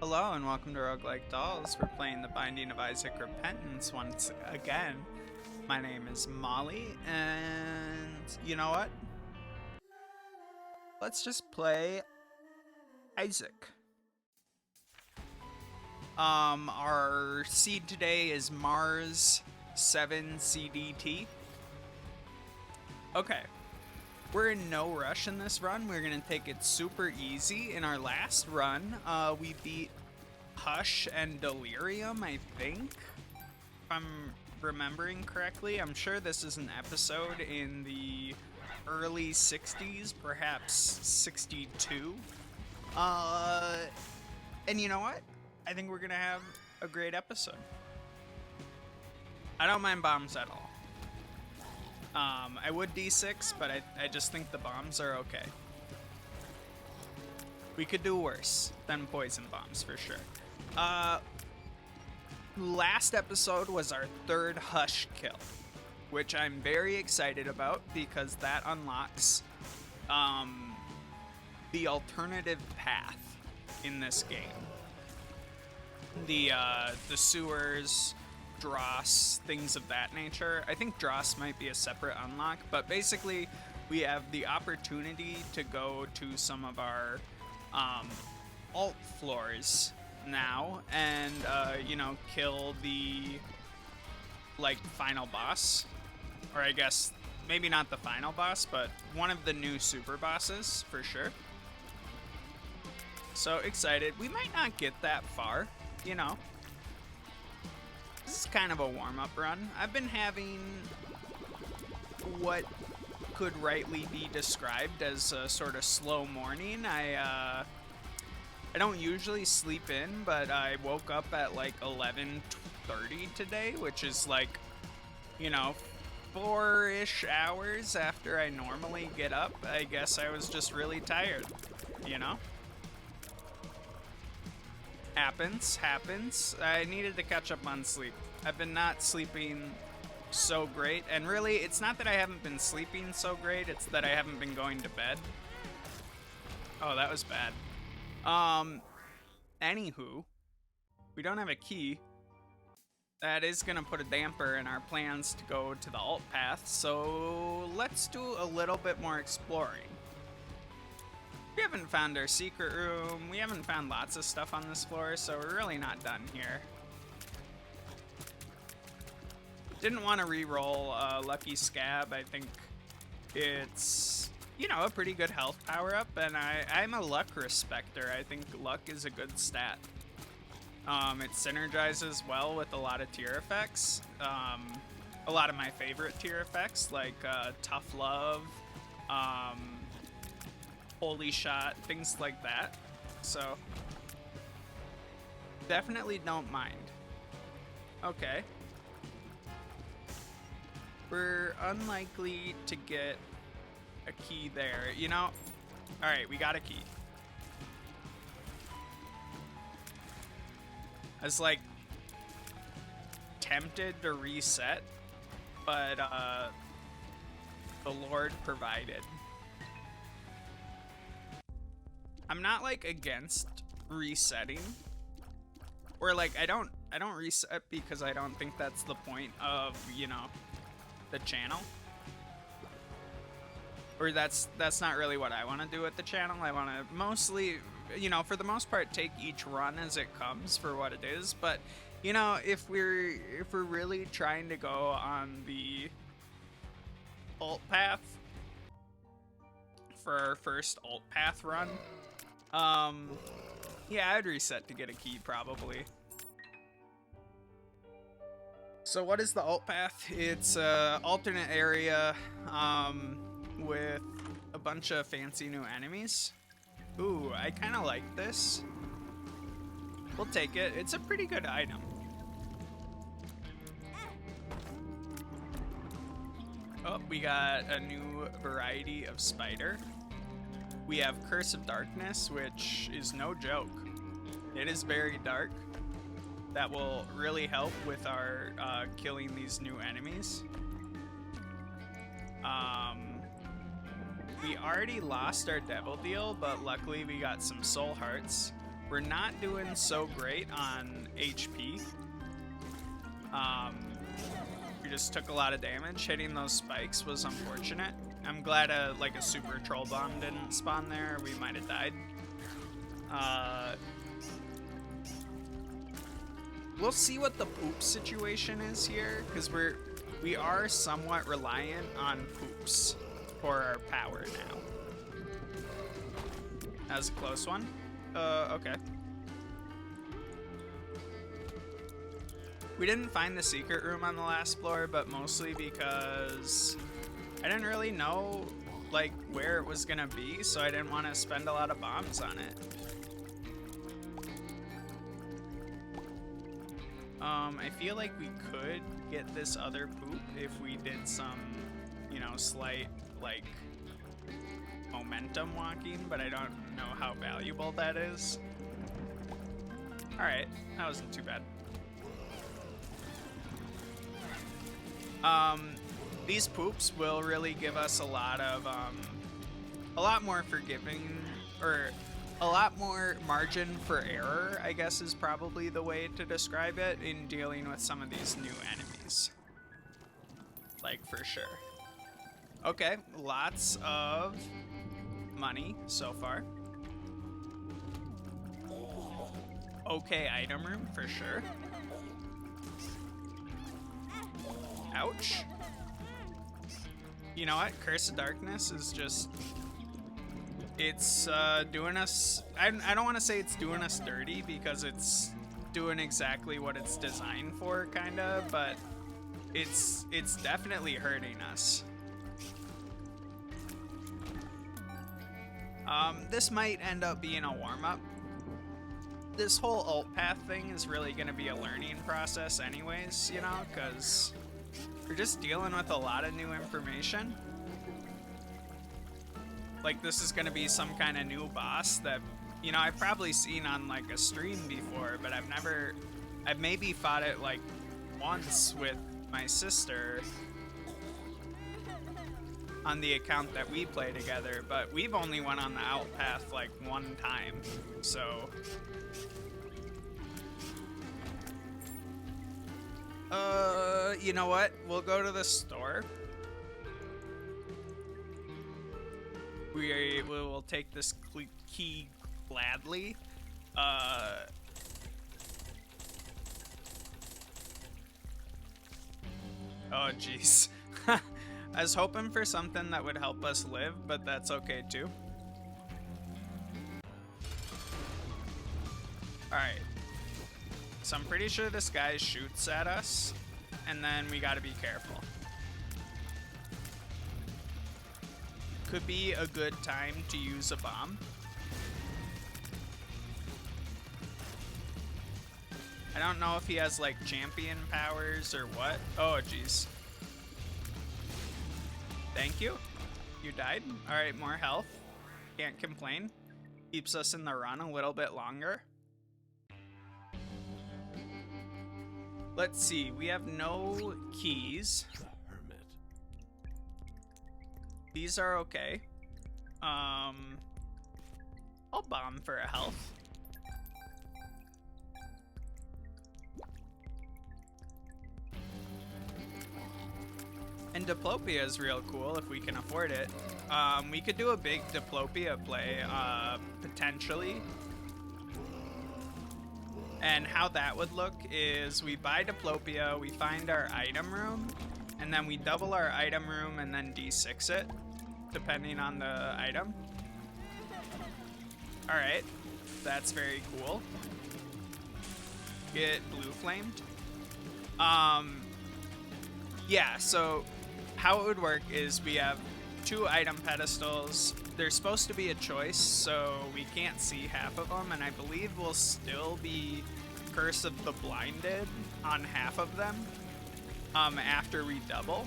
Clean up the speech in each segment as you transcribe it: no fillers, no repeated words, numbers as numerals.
Hello and welcome to Roguelike Dolls. We're playing The Binding of Isaac Repentance once again. My name is Molly, and you know what? Let's just play Isaac. Our seed today is Mars 7 CDT. Okay. We're in no rush in this run. We're going to take it super easy. In our last run, we beat Hush and Delirium, I think. If I'm remembering correctly. I'm sure this is an episode in the early 60s, perhaps 62. And you know what? I think we're going to have a great episode. I don't mind bombs at all. I would D6, but I just think the bombs are okay. We could do worse than poison bombs for sure. Last episode was our third Hush kill, which I'm very excited about because that unlocks the alternative path in this game. The sewers, Dross, things of that nature. I think Dross might be a separate unlock, but basically we have the opportunity to go to some of our alt floors now and kill the final boss, or I guess maybe not the final boss, but one of the new super bosses for sure. So excited. We might not get that far, you know. This is kind of a warm-up run. I've been having what could rightly be described as a sort of slow morning. I don't usually sleep in, but I woke up at like 11:30 today, which is 4-ish hours after I normally get up. I guess I was just really tired, you know? Happens. I needed to catch up on sleep. I've been not sleeping so great, and really, it's not that I haven't been sleeping so great, it's that I haven't been going to bed. Oh, that was bad. Anywho, we don't have a key. That is gonna put a damper in our plans to go to the alt path, so let's do a little bit more exploring. We haven't found our secret room. We haven't found lots of stuff on this floor, so we're really not done here. Didn't want to re-roll Lucky Scab. I think it's, a pretty good health power-up, and I'm a luck respecter. I think luck is a good stat. It synergizes well with a lot of tier effects. A lot of my favorite tier effects, like Tough Love, Holy Shot, things like that. So, definitely don't mind. Okay. We're unlikely to get a key there, Alright, we got a key. I was tempted to reset, but the Lord provided. I'm not against resetting, or I don't reset because I don't think that's the point of the channel, or that's not really what I want to do with the channel. I want to mostly, for the most part, take each run as it comes for what it is. But if we're really trying to go on the alt path for our first alt path run, yeah, I'd reset to get a key probably. So what is the alt path? It's a alternate area with a bunch of fancy new enemies. Ooh, I kind of like this. We'll take it. It's a pretty good item. Oh, we got a new variety of spider. We have Curse of Darkness, which is no joke. It is very dark. That will really help with our killing these new enemies. We already lost our Devil Deal, but luckily we got some Soul Hearts. We're not doing so great on HP. We just took a lot of damage. Hitting those spikes was unfortunate. I'm glad a super troll bomb didn't spawn there, or we might have died. We'll see what the poop situation is here, because we are somewhat reliant on poops for our power now. That was a close one. Okay. We didn't find the secret room on the last floor, but mostly because I didn't really know, like, where it was gonna be, so I didn't want to spend a lot of bombs on it. I feel like we could get this other poop if we did some, you know, slight, like, momentum walking, but I don't know how valuable that is. Alright, that wasn't too bad. These poops will really give us a lot more forgiving, or a lot more margin for error, I guess is probably the way to describe it, in dealing with some of these new enemies. Like, for sure. Okay, lots of money so far. Okay, item room for sure. Ouch. You know what? Curse of Darkness is just... It's doing us... I don't want to say it's doing us dirty, because it's doing exactly what it's designed for, kinda, but it's definitely hurting us. This might end up being a warm-up. This whole alt path thing is really going to be a learning process anyways, you know, because we're just dealing with a lot of new information. Like, this is going to be some kind of new boss that, you know, I've probably seen on, like, a stream before, but I've maybe fought it, like, once with my sister on the account that we play together, but we've only went on the out path, like, one time, so... you know what? We'll go to the store. We will take this key gladly. Oh, jeez. I was hoping for something that would help us live, but that's okay too. Alright. So I'm pretty sure this guy shoots at us, and then we gotta be careful. Could be a good time to use a bomb. I don't know if he has, like, champion powers or what. Oh, jeez. Thank you. You died. Alright, more health. Can't complain. Keeps us in the run a little bit longer. Let's see. We have no keys. These are okay. I'll bomb for a health. And Diplopia is real cool if we can afford it. We could do a big Diplopia play, potentially. And how that would look is we buy Diplopia, we find our item room, and then we double our item room and then D6 it, depending on the item. Alright, that's very cool. Get blue flamed. Yeah, so how it would work is we have 2 item pedestals. There's supposed to be a choice, so we can't see half of them, and I believe we'll still be Curse of the Blinded on half of them after we double.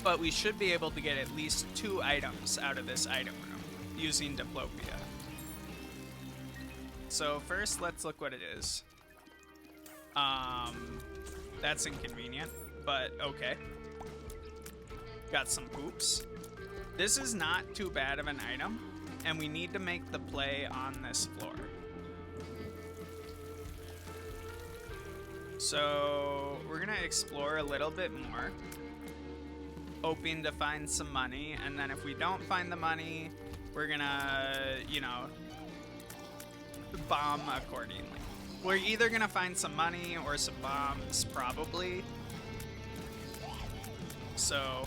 But we should be able to get at least 2 items out of this item room using Diplopia. So first, let's look what it is. That's inconvenient, but okay. Got some poops. This is not too bad of an item, and we need to make the play on this floor. So we're gonna explore a little bit more, hoping to find some money, and then if we don't find the money, we're gonna, you know, bomb accordingly. We're either gonna find some money or some bombs, probably. So,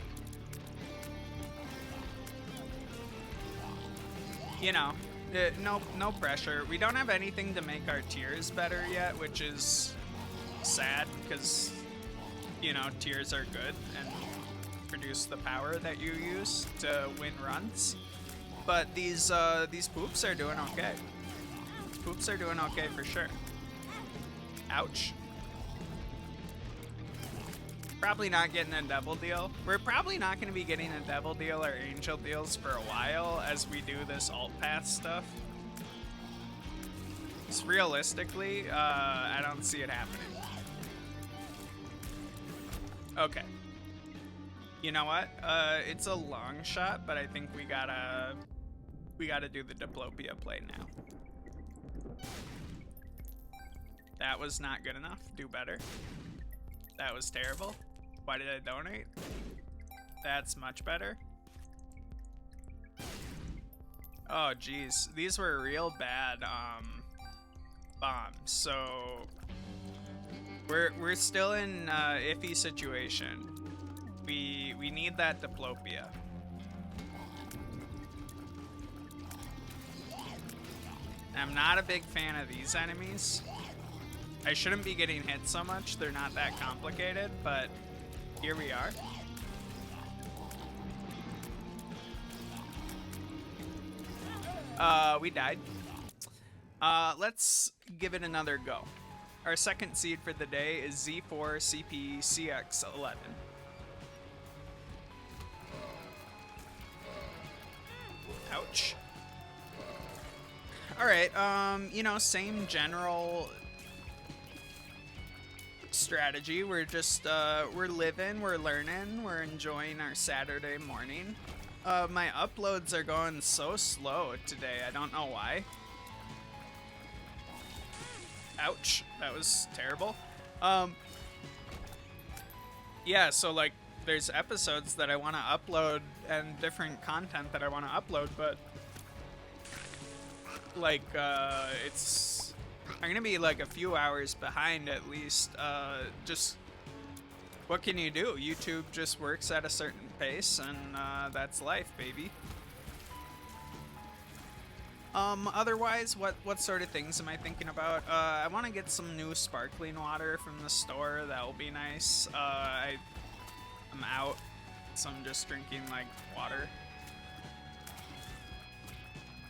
you know, no pressure. We don't have anything to make our tiers better yet, which is sad because, you know, tiers are good and produce the power that you use to win runs. But these poops are doing okay. These poops are doing okay for sure. Ouch. Probably not getting a devil deal. We're probably not going to be getting a devil deal or angel deals for a while as we do this alt path stuff. Just realistically, I don't see it happening. Okay. You know what? It's a long shot, but I think we gotta do the diplopia play now. That was not good enough. Do better. That was terrible. Why did I donate? That's much better. Oh geez, these were real bad bombs. So we're still in iffy situation. We need that diplopia. I'm not a big fan of these enemies. I shouldn't be getting hit so much. They're not that complicated, but here we are. We died. Let's give it another go. Our second seed for the day is Z4 CP CX11. Ouch. Alright, you know, same general strategy. We're just, we're living, we're learning, we're enjoying our Saturday morning. My uploads are going so slow today, I don't know why. Ouch, that was terrible. Yeah, so like, there's episodes that I want to upload and different content that I want to upload, but like, I'm gonna be like a few hours behind at least. Just what can you do? YouTube just works at a certain pace, and that's life, baby. Otherwise, what sort of things am I thinking about? I want to get some new sparkling water from the store. That will be nice. I'm out, so I'm just drinking like water.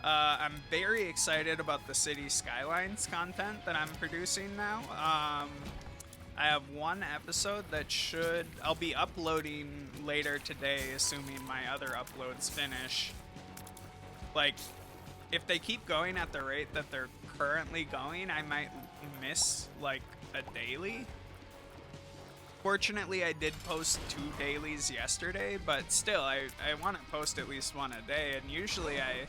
I'm very excited about the City Skylines content that I'm producing now. I have one episode that I'll be uploading later today, assuming my other uploads finish. Like, if they keep going at the rate that they're currently going, I might miss like a daily. Fortunately, I did post 2 dailies yesterday, but still, I want to post at least one a day, and usually I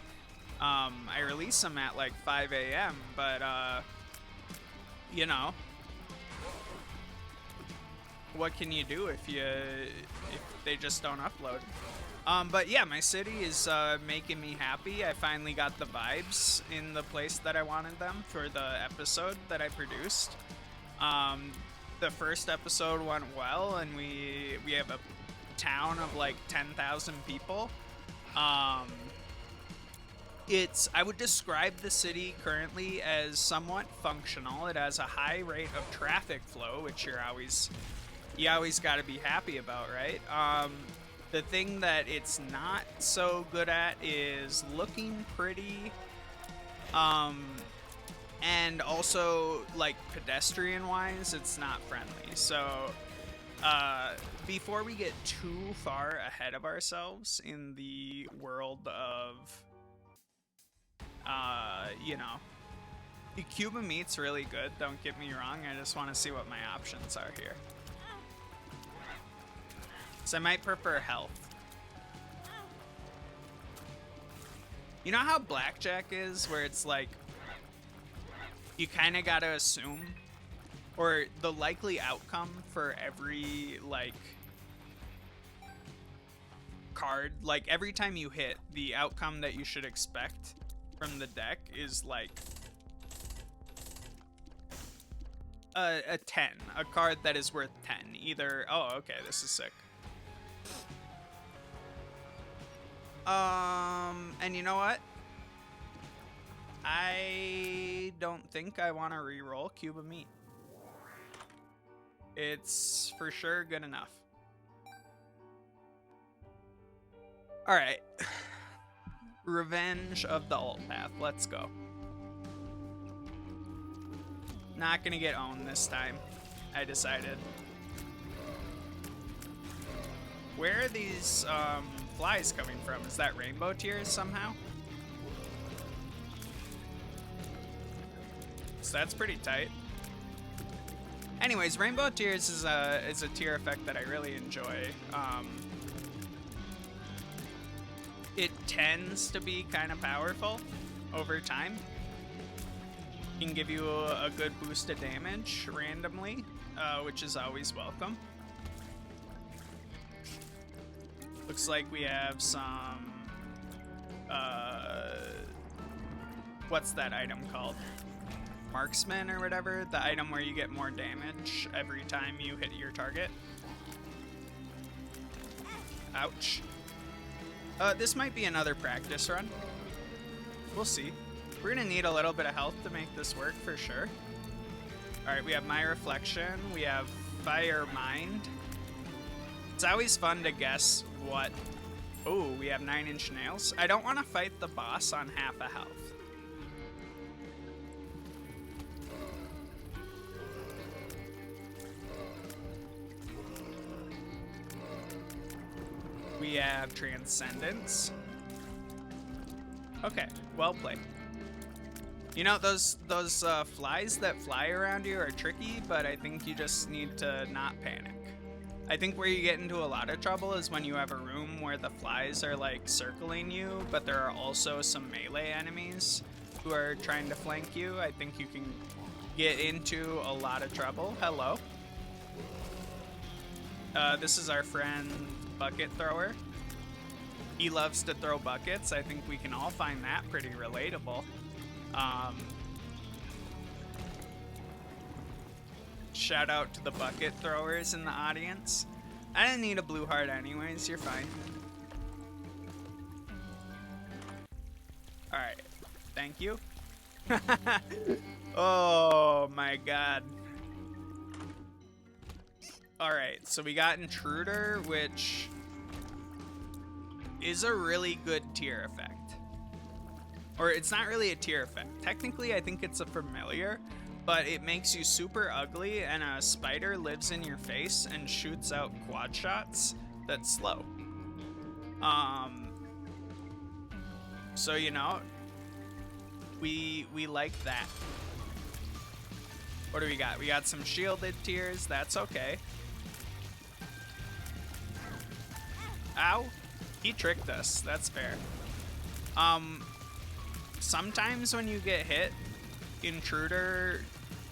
release them at like 5 a.m., but, you know, what can you do if they just don't upload? But yeah, my city is making me happy. I finally got the vibes in the place that I wanted them for the episode that I produced. The first episode went well, and we have a town of like 10,000 people. I would describe the city currently as somewhat functional. It has a high rate of traffic flow, which you always got to be happy about, right? The thing that it's not so good at is looking pretty, and also like pedestrian-wise, it's not friendly. So before we get too far ahead of ourselves in the world of you know, the Cuban meat's really good, don't get me wrong. I just want to see what my options are here. So I might prefer health. You know how blackjack is, where it's like, you kind of got to assume or the likely outcome for every, like, card, like, every time you hit, the outcome that you should expect from the deck is, like, a 10, a card that is worth 10. Either, oh, okay, this is sick. And you know what? I don't think I want to re-roll Cube of Meat. It's for sure good enough. Alright. Revenge of the Alt Path. Let's go. Not gonna get owned this time, I decided. Where are these flies coming from? Is that rainbow tears somehow? So that's pretty tight. Anyways, rainbow tears is a tier effect that I really enjoy. It tends to be kind of powerful over time. It can give you a good boost of damage randomly, which is always welcome. Looks like we have some, what's that item called? Marksman or whatever, the item where you get more damage every time you hit your target. Ouch. This might be another practice run. We'll see. We're gonna need a little bit of health to make this work for sure. Alright, we have My Reflection, we have Fire Mind. It's always fun to guess what... Oh, we have 9-inch nails. I don't want to fight the boss on half a health. We have Transcendence. Okay, well played. You know, those flies that fly around you are tricky, but I think you just need to not panic. I think where you get into a lot of trouble is when you have a room where the flies are like circling you, but there are also some melee enemies who are trying to flank you. I think you can get into a lot of trouble. Hello. This is our friend Bucket Thrower. He loves to throw buckets. I think we can all find that pretty relatable. Shout out to the bucket throwers in the audience. I didn't need a blue heart anyways, you're fine. Alright, thank you. Oh my god. Alright, so we got Intruder, which is a really good tier effect. Or it's not really a tier effect. Technically, I think it's a familiar, but it makes you super ugly, and a spider lives in your face and shoots out quad shots that's slow. So, you know, we like that. What do we got? We got some shielded tiers. That's okay. Ow. He tricked us. That's fair. Sometimes when you get hit, Intruder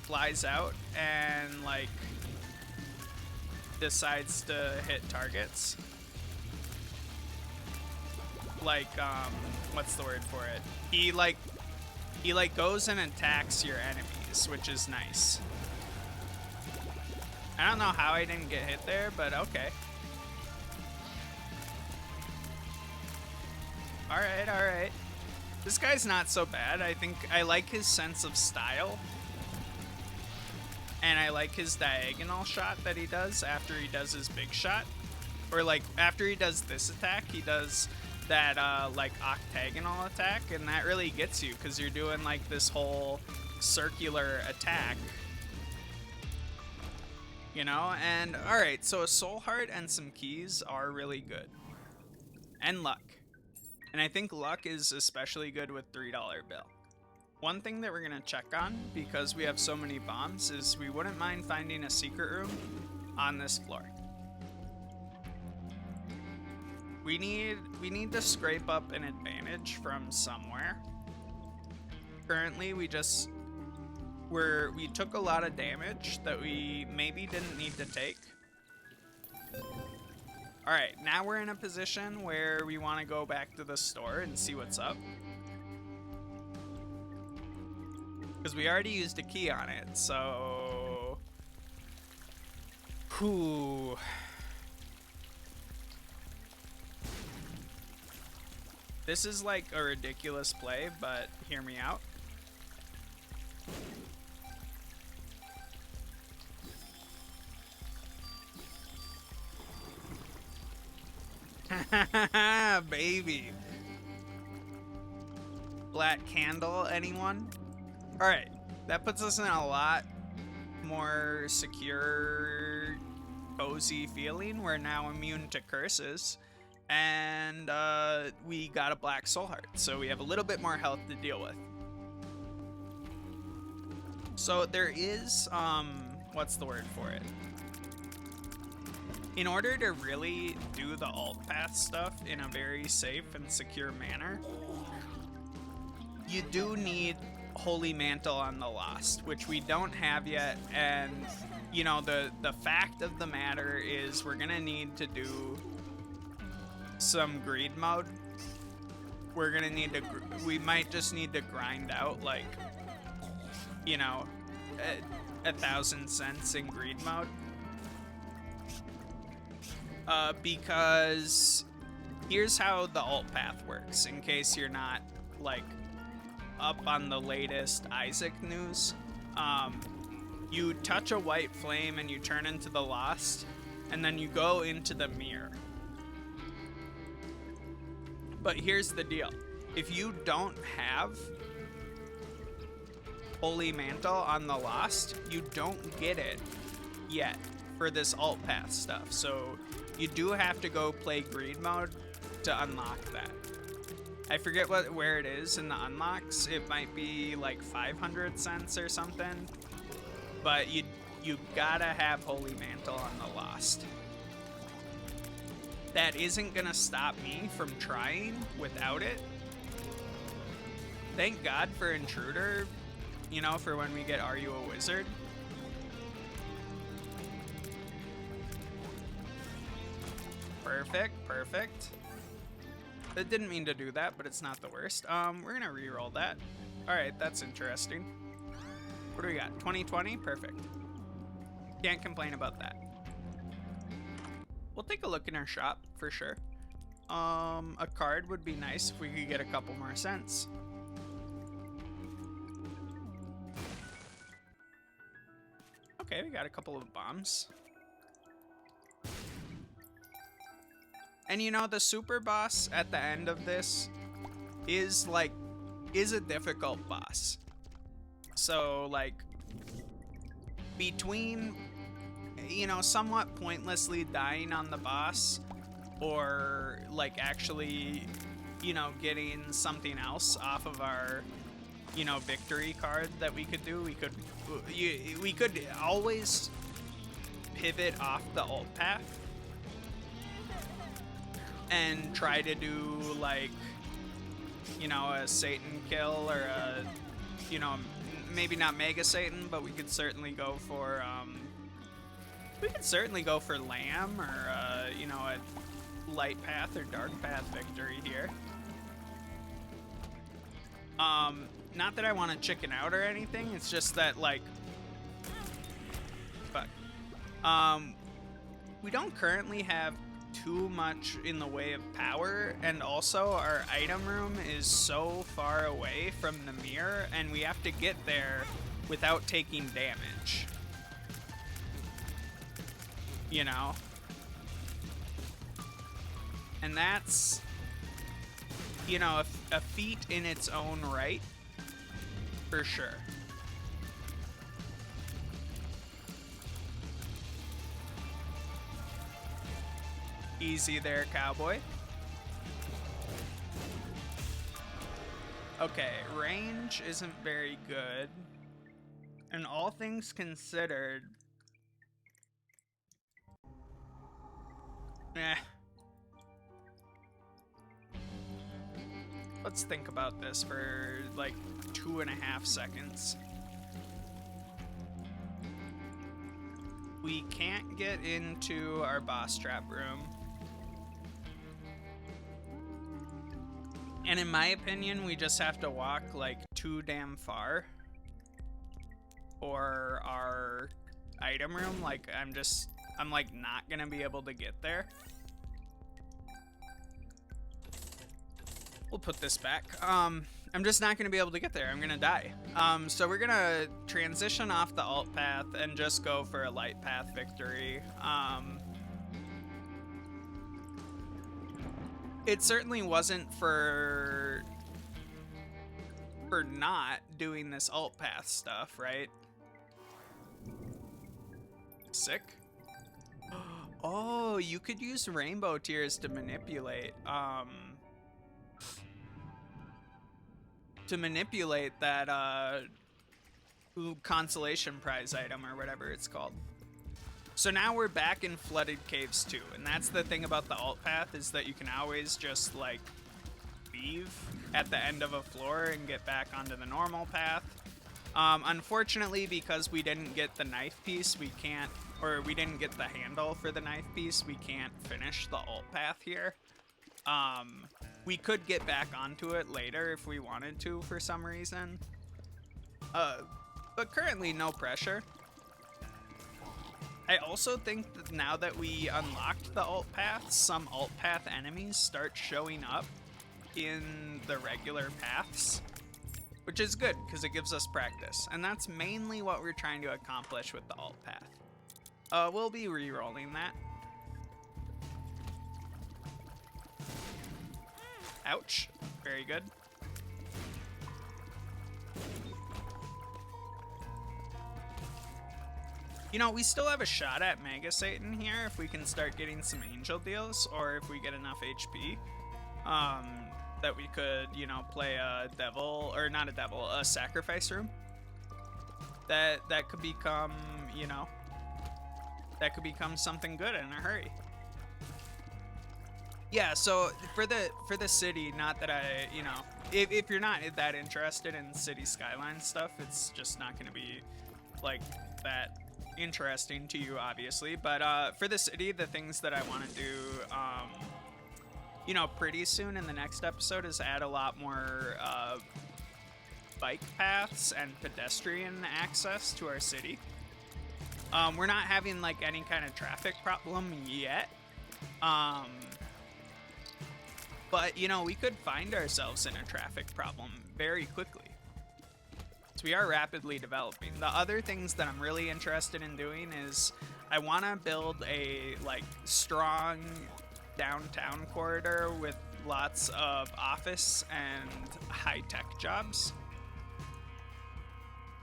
flies out and, like, decides to hit targets. Like, what's the word for it? He goes and attacks your enemies, which is nice. I don't know how I didn't get hit there, but okay. Alright, alright. This guy's not so bad. I think I like his sense of style. And I like his diagonal shot that he does after he does his big shot. Or, like, after he does this attack, he does that, like, octagonal attack. And that really gets you, because you're doing, like, this whole circular attack. You know? And, alright, so a soul heart and some keys are really good. And luck. And I think luck is especially good with $3 bill. One thing that we're going to check on, because we have so many bombs, is we wouldn't mind finding a secret room on this floor. We need to scrape up an advantage from somewhere. Currently, we just we took a lot of damage that we maybe didn't need to take. Alright, now we're in a position where we want to go back to the store and see what's up. Because we already used a key on it, so... Whew. This is like a ridiculous play, but hear me out. Baby. Black candle, anyone? Alright, that puts us in a lot more secure, cozy feeling. We're now immune to curses. And we got a black soul heart, so we have a little bit more health to deal with. So there is, what's the word for it? In order to really do the alt path stuff in a very safe and secure manner, you do need Holy Mantle on the Lost, which we don't have yet. And, you know, the fact of the matter is we're gonna need to do some greed mode. We're gonna need to, we might just need to grind out, like, you know, 1,000 cents in greed mode. Because here's how the alt path works, in case you're not, like, up on the latest Isaac news. You touch a white flame and you turn into the Lost, and then you go into the mirror. But here's the deal. If you don't have Holy Mantle on the Lost, you don't get it yet for this alt path stuff. So you do have to go play greed mode to unlock that. I forget where it is in the unlocks. It might be like 500 cents or something. But you gotta have Holy Mantle on the Lost. That isn't gonna stop me from trying without it. Thank God for Intruder, you know, for when we get Are You a Wizard? Perfect, perfect. I didn't mean to do that, but it's not the worst. We're gonna re-roll that. Alright, that's interesting. What do we got? 2020? Perfect. Can't complain about that. We'll take a look in our shop, for sure. A card would be nice if we could get a couple more cents. Okay, we got a couple of bombs. And you know, the super boss at the end of this is a difficult boss. So, like, between, you know, somewhat pointlessly dying on the boss or, like, actually, you know, getting something else off of our, you know, victory card that we could do, we could always pivot off the alt path and try to do, like, you know, a Satan kill or a, you know, maybe not Mega Satan, but we could certainly go for, Lamb or, you know, a light path or dark path victory here. Not that I want to chicken out or anything, it's just that, like, fuck. We don't currently have too much in the way of power, and also our item room is so far away from the mirror, and we have to get there without taking damage. You know? And that's, you know, a feat in its own right, for sure. Easy there, cowboy. Okay, range isn't very good. And all things considered, let's think about this for like 2.5 seconds. we can't get into our boss trap room. And in my opinion, we just have to walk like too damn far for our item room. Like I'm like not gonna be able to get there. We'll put this back. I'm just not gonna be able to get there. I'm gonna die. So we're gonna transition off the alt path and just go for a light path victory. It certainly wasn't for not doing this alt path stuff, right? Sick. Oh, you could use rainbow tears to manipulate that consolation prize item or whatever it's called. So now we're back in flooded caves too, and that's the thing about the alt path, is that you can always just like leave at the end of a floor and get back onto the normal path. Unfortunately, because we didn't get the knife piece, we can't, or we didn't get the handle for the knife piece, we can't finish the alt path here. We could get back onto it later if we wanted to for some reason. But currently no pressure. I also think that now that we unlocked the alt path, some alt path enemies start showing up in the regular paths, which is good because it gives us practice. And that's mainly what we're trying to accomplish with the alt path. We'll be re-rolling that. Ouch. Very good. You know, we still have a shot at Mega Satan here if we can start getting some angel deals, or if we get enough HP. That we could, you know, play a devil, or not a devil, a sacrifice room. That could become, you know, that could become something good in a hurry. Yeah, so for the city, not that I, you know, if you're not that interested in city skyline stuff, it's just not going to be like that interesting to you, obviously. But for the city, the things that I want to do, you know, pretty soon in the next episode is add a lot more bike paths and pedestrian access to our city. We're not having like any kind of traffic problem yet. But, you know, we could find ourselves in a traffic problem very quickly. So we are rapidly developing. The other things that I'm really interested in doing is I want to build a, like, strong downtown corridor with lots of office and high-tech jobs.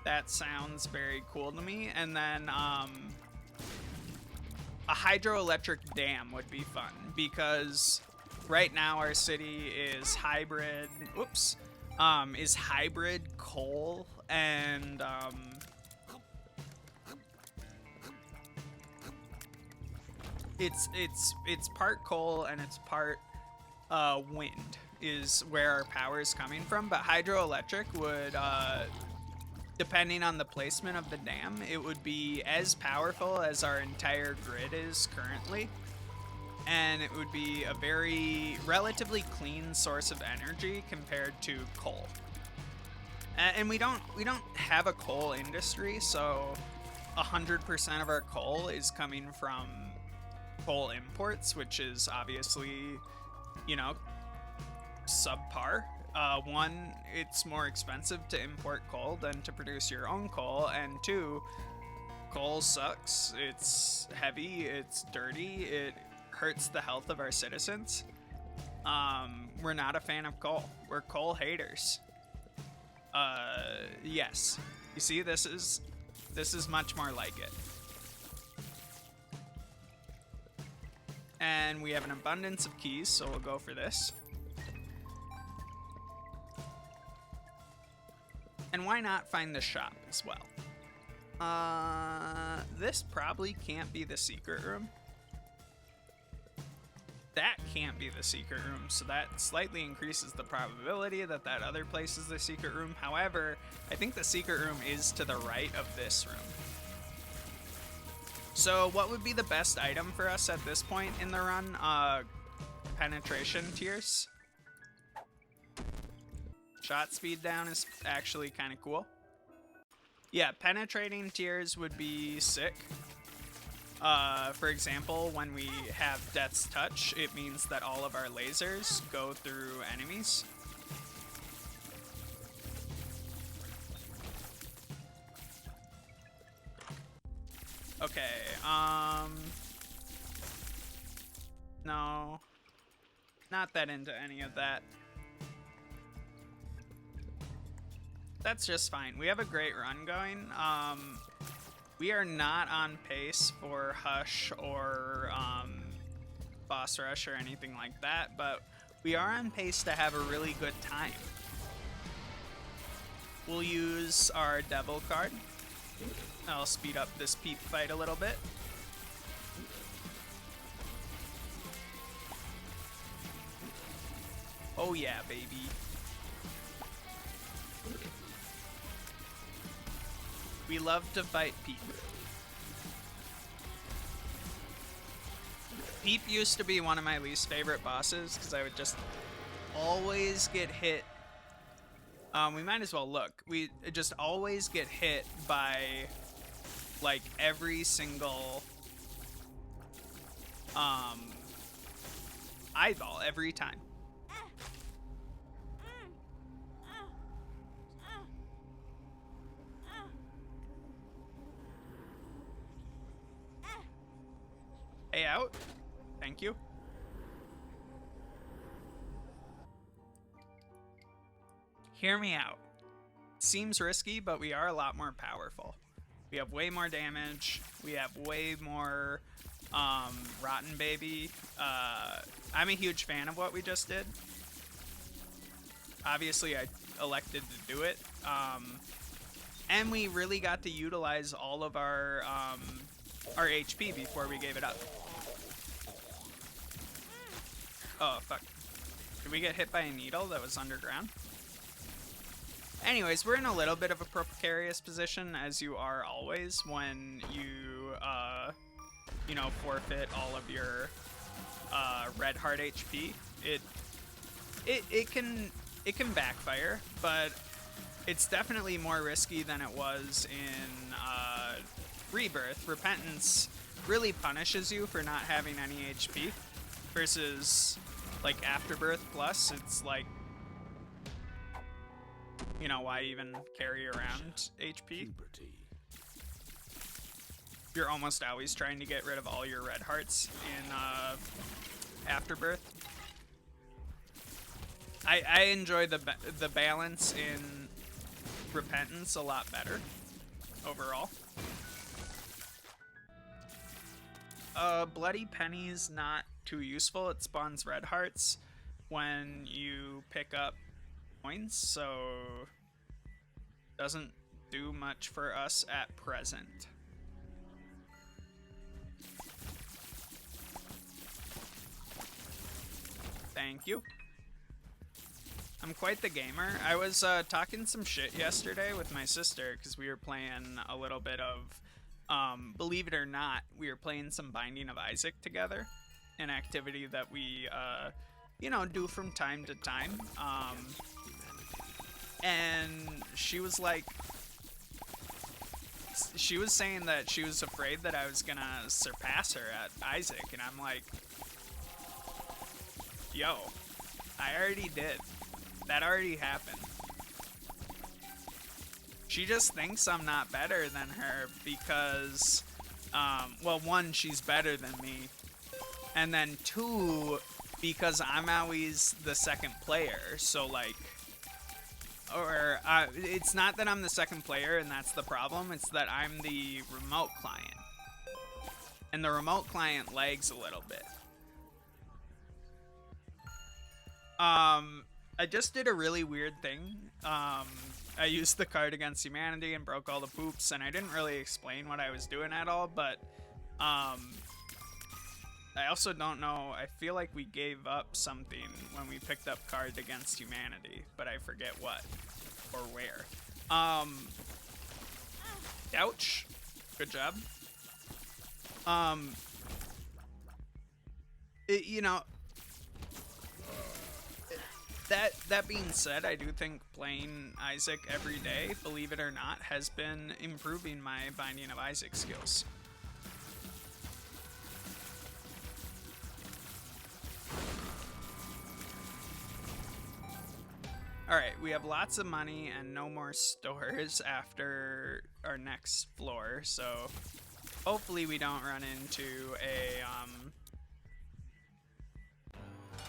That sounds very cool to me. And then a hydroelectric dam would be fun because right now our city is hybrid, is hybrid coal and it's part coal and it's part wind is where our power is coming from, but hydroelectric would depending on the placement of the dam, it would be as powerful as our entire grid is currently. And it would be a very relatively clean source of energy compared to coal. And we don't have a coal industry, so 100% of our coal is coming from coal imports, which is obviously, you know, subpar. One, it's more expensive to import coal than to produce your own coal, and two, coal sucks. It's heavy, it's dirty, it hurts the health of our citizens. We're not a fan of coal. We're coal haters. Yes. You see, this is much more like it. And we have an abundance of keys, so we'll go for this. And why not find the shop as well? This probably can't be the secret room. That can't be the secret room, so that slightly increases the probability that that other place is the secret room. However, I think the secret room is to the right of this room. So what would be the best item for us at this point in the run? Penetration tiers. Shot speed down is actually kind of cool. Yeah, penetrating tiers would be sick. For example, when we have Death's Touch, it means that all of our lasers go through enemies. Okay, no. Not that into any of that. That's just fine. We have a great run going. We are not on pace for Hush or Boss Rush or anything like that, but we are on pace to have a really good time. We'll use our Devil card. That'll speed up this peep fight a little bit. Oh yeah, baby. We love to fight Peep. Peep used to be one of my least favorite bosses because I would just always get hit. We might as well look. We just always get hit by like every single eyeball every time. Hey, out. Thank you. Hear me out. Seems risky, but we are a lot more powerful. We have way more damage. We have way more Rotten Baby. I'm a huge fan of what we just did. Obviously, I elected to do it. And we really got to utilize all of our HP before we gave it up. Oh, fuck. Did we get hit by a needle that was underground? Anyways, we're in a little bit of a precarious position, as you are always when you, you know, forfeit all of your red heart HP. It can backfire, but it's definitely more risky than it was in Rebirth. Repentance really punishes you for not having any HP, versus like Afterbirth Plus, it's like, you know, why even carry around HP? You're almost always trying to get rid of all your red hearts in Afterbirth. I enjoy the balance in Repentance a lot better overall. Bloody Penny's not too useful. It spawns red hearts when you pick up coins, so doesn't do much for us at present. Thank you. I'm quite the gamer. I was talking some shit yesterday with my sister because we were playing a little bit of, believe it or not, we were playing some Binding of Isaac together, an activity that we, you know, do from time to time. And she was like, she was saying that she was afraid that I was gonna surpass her at Isaac, and I'm like, yo, I already did. That already happened. She just thinks I'm not better than her because, well, one, she's better than me, and then two, because I'm always the second player, so like, or it's not that I'm the second player and that's the problem, it's that I'm the remote client, and the remote client lags a little bit. I just did a really weird thing. I used the card against humanity and broke all the poops, and I didn't really explain what I was doing at all, but I also don't know, I feel like we gave up something when we picked up card against humanity, but I forget what or where. Ouch. Good job. Um, you know, that being said, I do think playing Isaac every day, believe it or not, has been improving my Binding of Isaac skills. Alright, we have lots of money and no more stores after our next floor, so hopefully we don't run into a,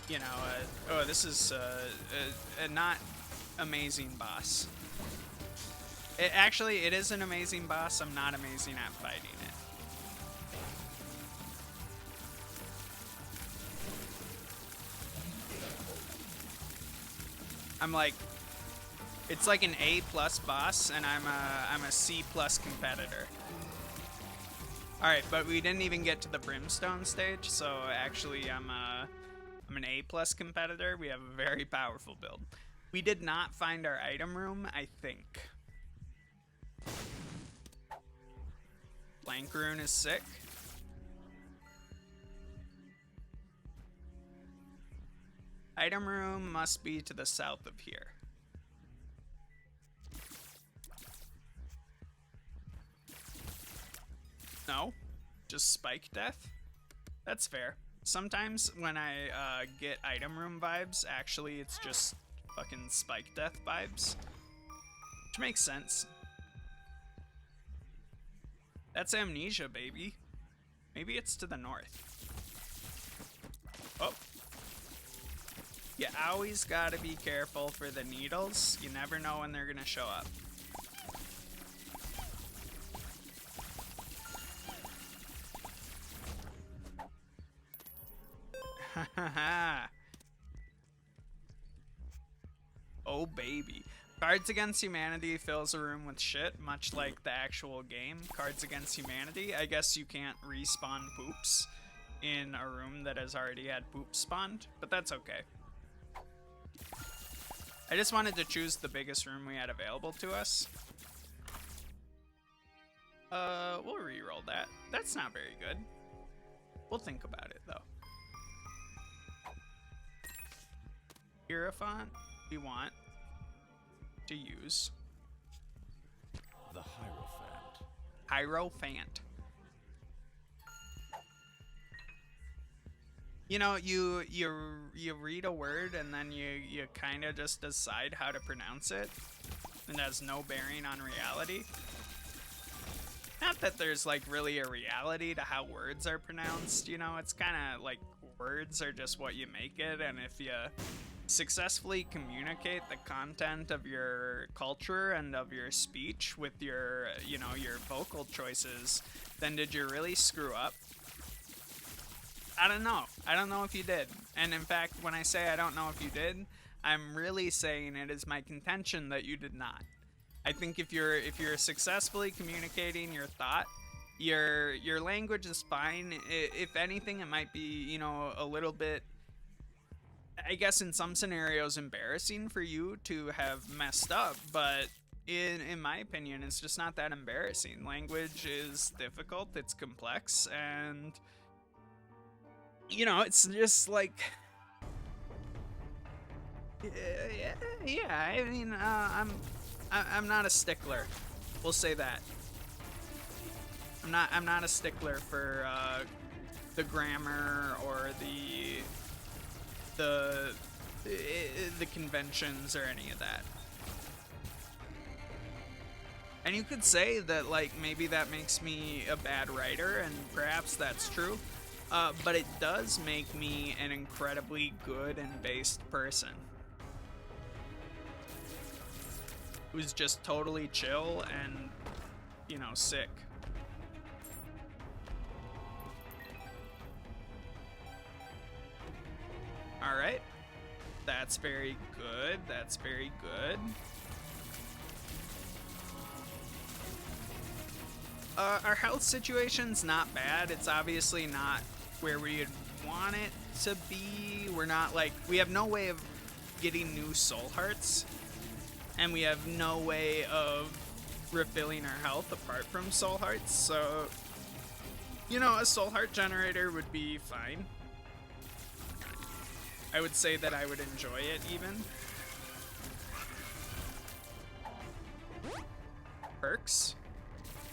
you know, oh, this is a not amazing boss. Actually, it is an amazing boss. I'm not amazing at fighting it. I'm like, it's like an A+ boss, and I'm a C+ competitor. All right, but we didn't even get to the Brimstone stage, so actually I'm an A+ competitor. We have a very powerful build. We did not find our item room, I think. Blank Rune is sick. Item room must be to the south of here. No? Just Spike Death? That's fair. Sometimes when I get item room vibes, actually it's just fucking Spike Death vibes. Which makes sense. That's Amnesia, baby. Maybe it's to the north. Oh. You always gotta be careful for the needles. You never know when they're gonna show up. Oh baby. Cards Against Humanity fills a room with shit, much like the actual game. Cards Against Humanity, I guess you can't respawn poops in a room that has already had poops spawned, but that's okay. I just wanted to choose the biggest room we had available to us. We'll re-roll that. That's not very good. We'll think about it, though. Hierophant, we want to use. The Hierophant. Hierophant. You know, you read a word and then you kind of just decide how to pronounce it, and it has no bearing on reality. Not that there's like really a reality to how words are pronounced, you know, it's kind of like words are just what you make it, and if you successfully communicate the content of your culture and of your speech with your, you know, your vocal choices, then did you really screw up? I don't know. I don't know if you did. And in fact, when I say I don't know if you did, I'm really saying it is my contention that you did not. I think if you're successfully communicating your thought, your language is fine. If anything, it might be, you know, a little bit, I guess in some scenarios, embarrassing for you to have messed up, but in my opinion, it's just not that embarrassing. Language is difficult, it's complex, and you know, it's just like, yeah. I mean, I'm not a stickler. We'll say that. I'm not a stickler for the grammar or the conventions or any of that. And you could say that, like, maybe that makes me a bad writer, and perhaps that's true. But it does make me an incredibly good and based person who's just totally chill and, you know, sick. All right. That's very good. That's very good. Our health situation's not bad. It's obviously not where we'd want it to be. We're not like, we have no way of getting new soul hearts, and we have no way of refilling our health apart from soul hearts, so You know, a soul heart generator would be fine. I would say that I would enjoy it even. Perks.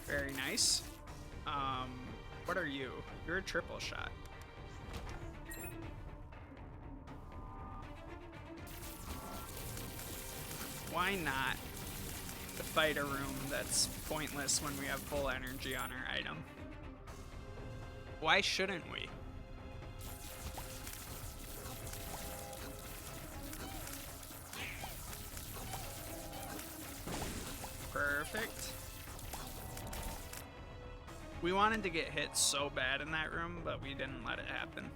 Very nice. What are you? You're a triple shot. Why not fight a room that's pointless when we have full energy on our item? Why shouldn't we? Perfect. We wanted to get hit so bad in that room, but we didn't let it happen.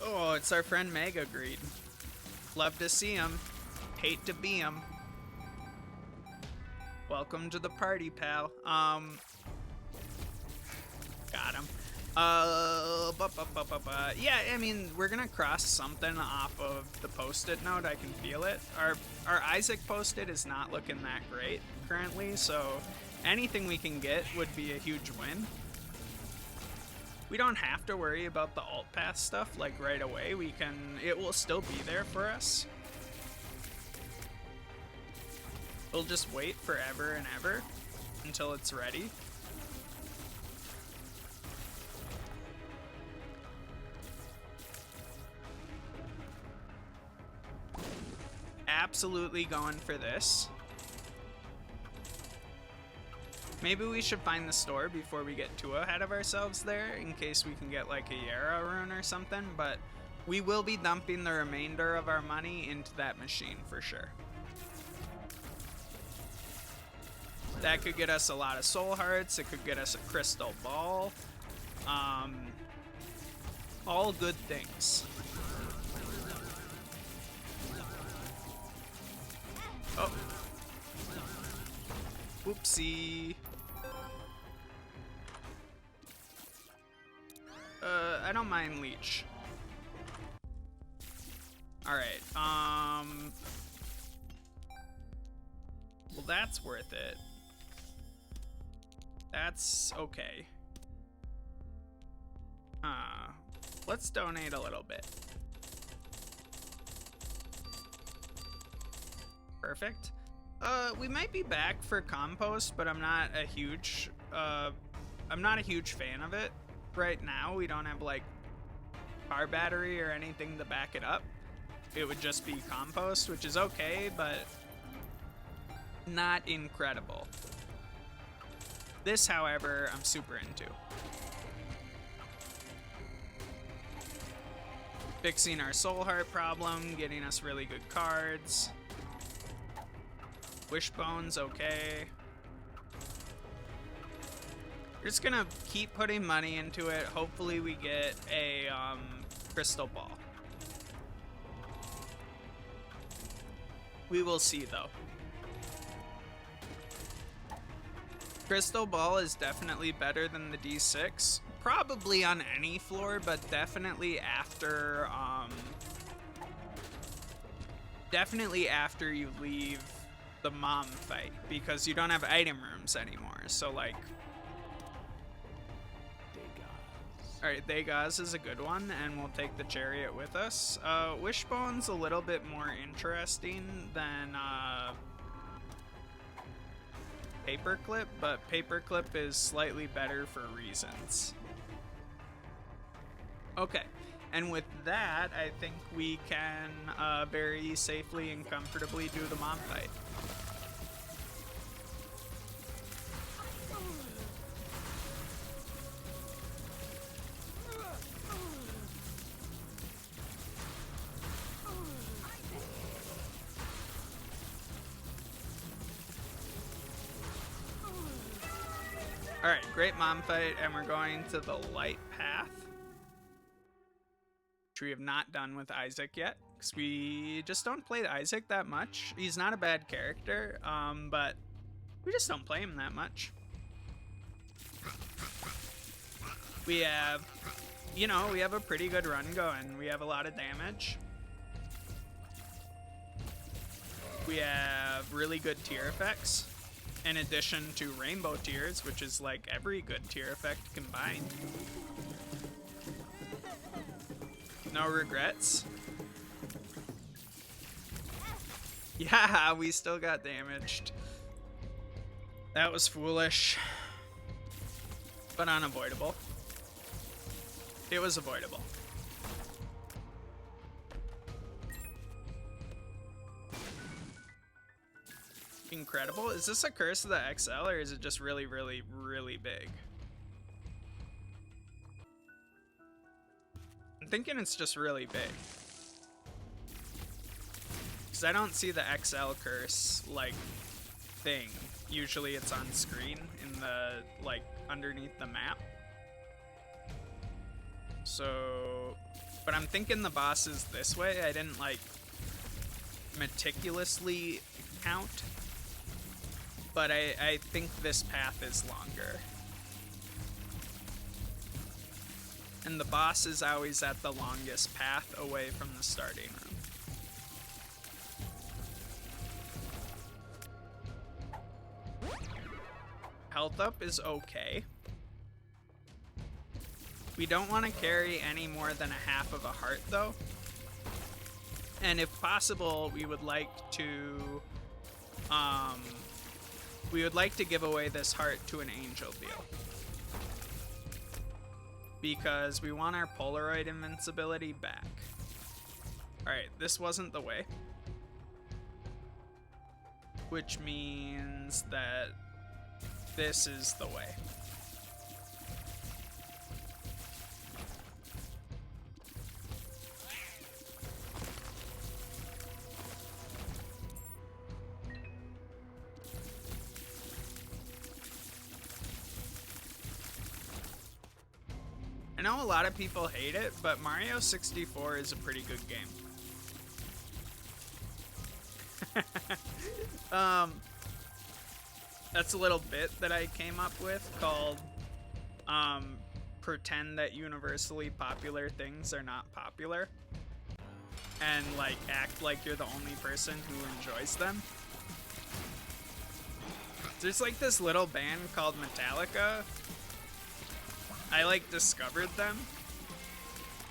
Oh, it's our friend Mega Greed. Love to see him. Hate to be him. Welcome to the party, pal. Got him. Yeah, I mean, we're gonna cross something off of the post-it note. I can feel it. Our Isaac post-it is not looking that great currently, so anything we can get would be a huge win. We don't have to worry about the alt path stuff like right away. It will still be there for us. We'll just wait forever and ever until it's ready. Absolutely going for this. Maybe we should find the store before we get too ahead of ourselves there, in case we can get like a Yara rune or something, but we will be dumping the remainder of our money into that machine for sure. That could get us a lot of soul hearts, it could get us a crystal ball. All good things. Oh. Oopsie. I don't mind leech. Alright, well, that's worth it. That's okay. Let's donate a little bit. Perfect. We might be back for compost, but I'm not a huge fan of it right now. We don't have like car battery or anything to back it up. It would just be compost, which is okay, but not incredible. This, however, I'm super into. Fixing our soul heart problem, getting us really good cards. Wishbone's okay. We're just gonna keep putting money into it. Hopefully we get a crystal ball. We will see though. Crystal ball is definitely better than the D6. Probably on any floor, but definitely after you leave the mom fight, because you don't have item rooms anymore. So like, alright, Dagaz is a good one, and we'll take the chariot with us. Wishbone's a little bit more interesting than Paperclip, but Paperclip is slightly better for reasons. Okay, and with that, I think we can very safely and comfortably do the mom fight. Alright, great mom fight, and we're going to the light path, which we have not done with Isaac yet, because we just don't play Isaac that much. He's not a bad character, but we just don't play him that much. We have, you know, we have a pretty good run going. We have a lot of damage. We have really good tier effects, in addition to rainbow tiers, which is like every good tier effect combined. No regrets. Yeah, we still got damaged. That was foolish, but unavoidable. It was avoidable. Incredible. Is this a curse of the XL, or is it just really, really, really big? I'm thinking it's just really big. Because I don't see the XL curse, like, thing. Usually it's on screen in the, like, underneath the map. So, but I'm thinking the boss is this way. I didn't, like, meticulously count. But I think this path is longer. And the boss is always at the longest path away from the starting room. Health up is okay. We don't want to carry any more than a half of a heart though. And if possible, we would like to give away this heart to an angel deal. Because we want our Polaroid invincibility back. Alright, this wasn't the way. Which means that this is the way. I know a lot of people hate it, but Mario 64 is a pretty good game. That's a little bit that I came up with called pretend that universally popular things are not popular and like act like you're the only person who enjoys them. There's like this little band called Metallica. I like discovered them.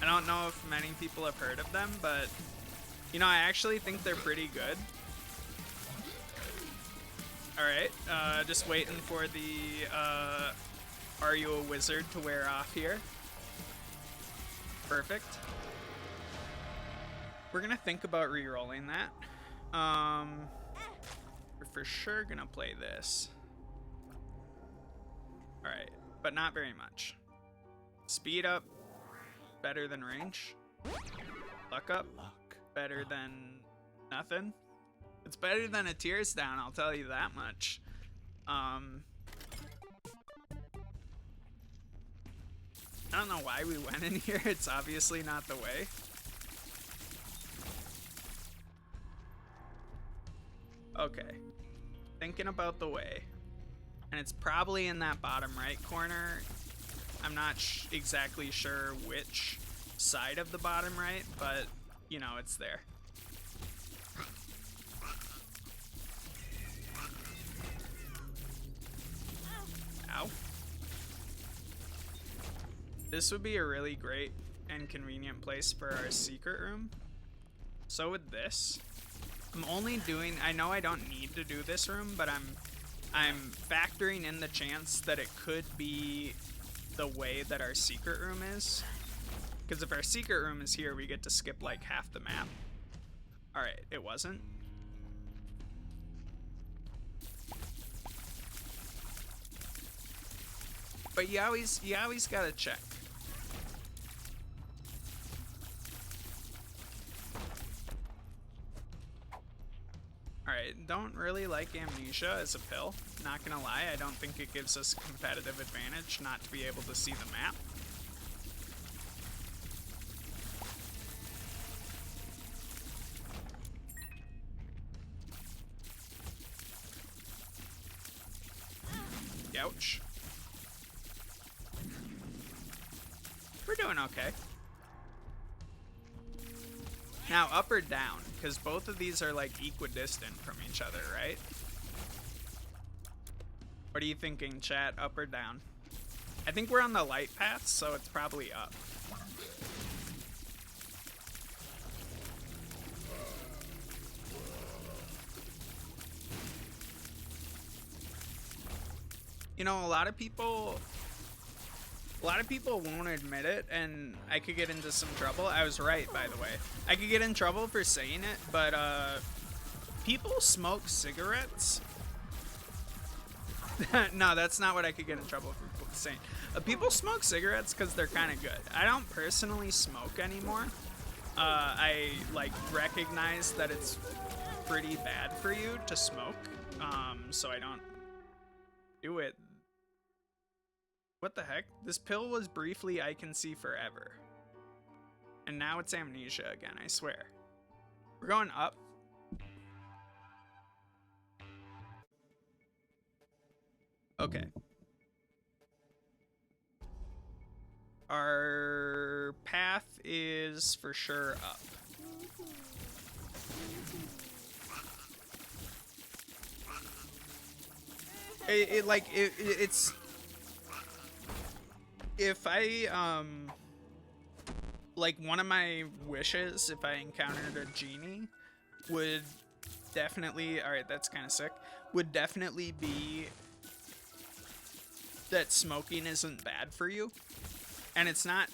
I don't know if many people have heard of them, but you know, I actually think they're pretty good. Alright, just waiting for the Are You a Wizard to wear off here. Perfect. We're gonna think about re-rolling that. We're for sure gonna play this. Alright, but not very much. Speed up, better than range. Luck up, better than nothing. It's better than a tears down, I'll tell you that much. I don't know why we went in here. It's obviously not the way. Okay. Thinking about the way. And it's probably in that bottom right corner. I'm not exactly sure which side of the bottom right, but, you know, it's there. Ow. This would be a really great and convenient place for our secret room. So would this. I'm only doing, I know I don't need to do this room, but I'm factoring in the chance that it could be the way that our secret room is. Because if our secret room is here, we get to skip like half the map. Alright, it wasn't. But you always gotta check. Alright, don't really like amnesia as a pill. Not gonna lie, I don't think it gives us competitive advantage not to be able to see the map. Ouch. We're doing okay. Now, up or down? Because both of these are, like, equidistant from each other, right? What are you thinking, chat? Up or down? I think we're on the light path, so it's probably up. You know, a lot of people won't admit it, and I could get into some trouble. I was right, by the way. I could get in trouble for saying it, but people smoke cigarettes. No, that's not what I could get in trouble for saying. People smoke cigarettes because they're kind of good. I don't personally smoke anymore. I like recognize that it's pretty bad for you to smoke, so I don't do it. What the heck? This pill was briefly I can see forever. And now it's amnesia again, I swear. We're going up. Okay. Our path is for sure up. It's if I like one of my wishes if I encountered a genie would definitely, all right, that's kind of sick, would definitely be that smoking isn't bad for you. And it's not,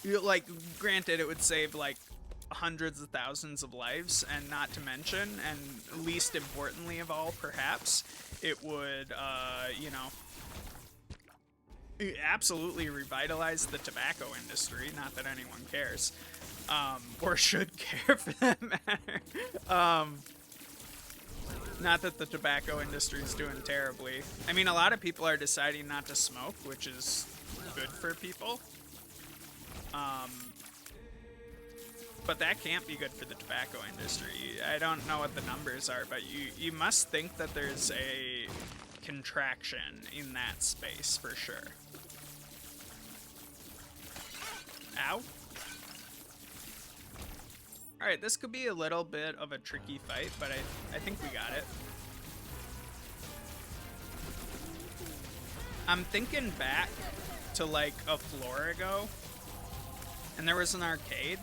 like, granted, it would save like hundreds of thousands of lives, and not to mention, and least importantly of all perhaps, it would you know, absolutely revitalize the tobacco industry. Not that anyone cares, or should care for that matter. Not that the tobacco industry is doing terribly. I mean, a lot of people are deciding not to smoke, which is good for people. But that can't be good for the tobacco industry. I don't know what the numbers are, but you must think that there's a contraction in that space for sure. Ow. Alright, this could be a little bit of a tricky fight, but I think we got it. I'm thinking back to like a floor ago, and there was an arcade,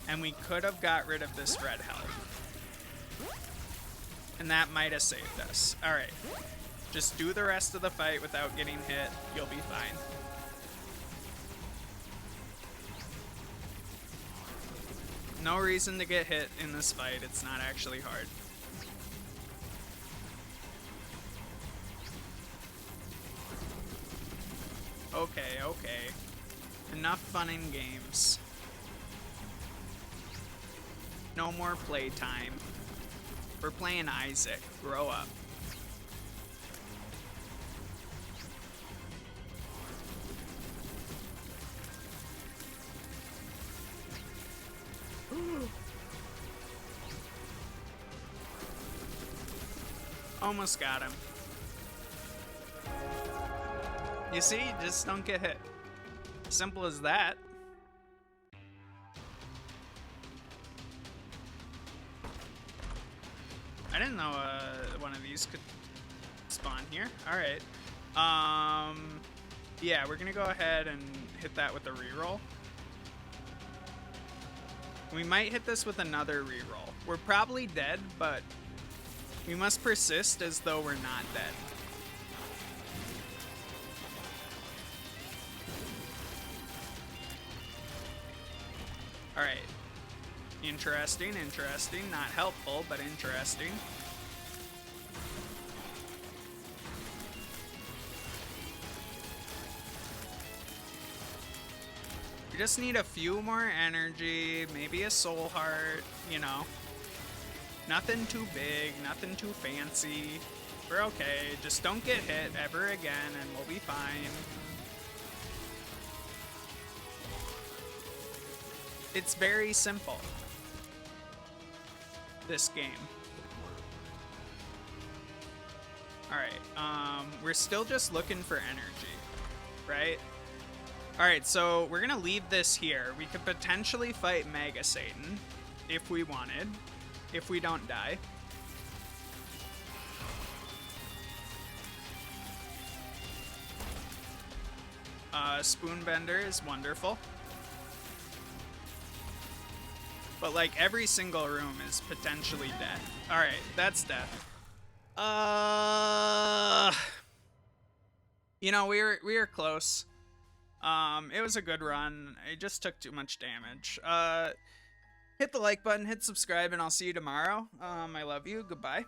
and we could have got rid of this red health. And that might have saved us. Alright. Just do the rest of the fight without getting hit. You'll be fine. No reason to get hit in this fight. It's not actually hard. Okay, okay. Enough fun in games. No more playtime. We're playing Isaac. Grow up. Almost got him. You see, just don't get hit. Simple as that. I didn't know one of these could spawn here. Alright. Yeah, we're gonna go ahead and hit that with a reroll. We might hit this with another reroll. We're probably dead, but we must persist as though we're not dead. Alright. Interesting, interesting. Not helpful, but interesting. We just need a few more energy, maybe a soul heart, you know. Nothing too big, nothing too fancy. We're okay. Just don't get hit ever again and we'll be fine. It's very simple, this game. Alright, we're still just looking for energy, right? Alright, so we're gonna leave this here. We could potentially fight Mega Satan. if we wanted, if we don't die. Spoonbender is wonderful. But like every single room is potentially dead. Alright, that's death. You know, we were close. It was a good run. I just took too much damage. Hit the like button, hit subscribe, and I'll see you tomorrow. I love you. Goodbye.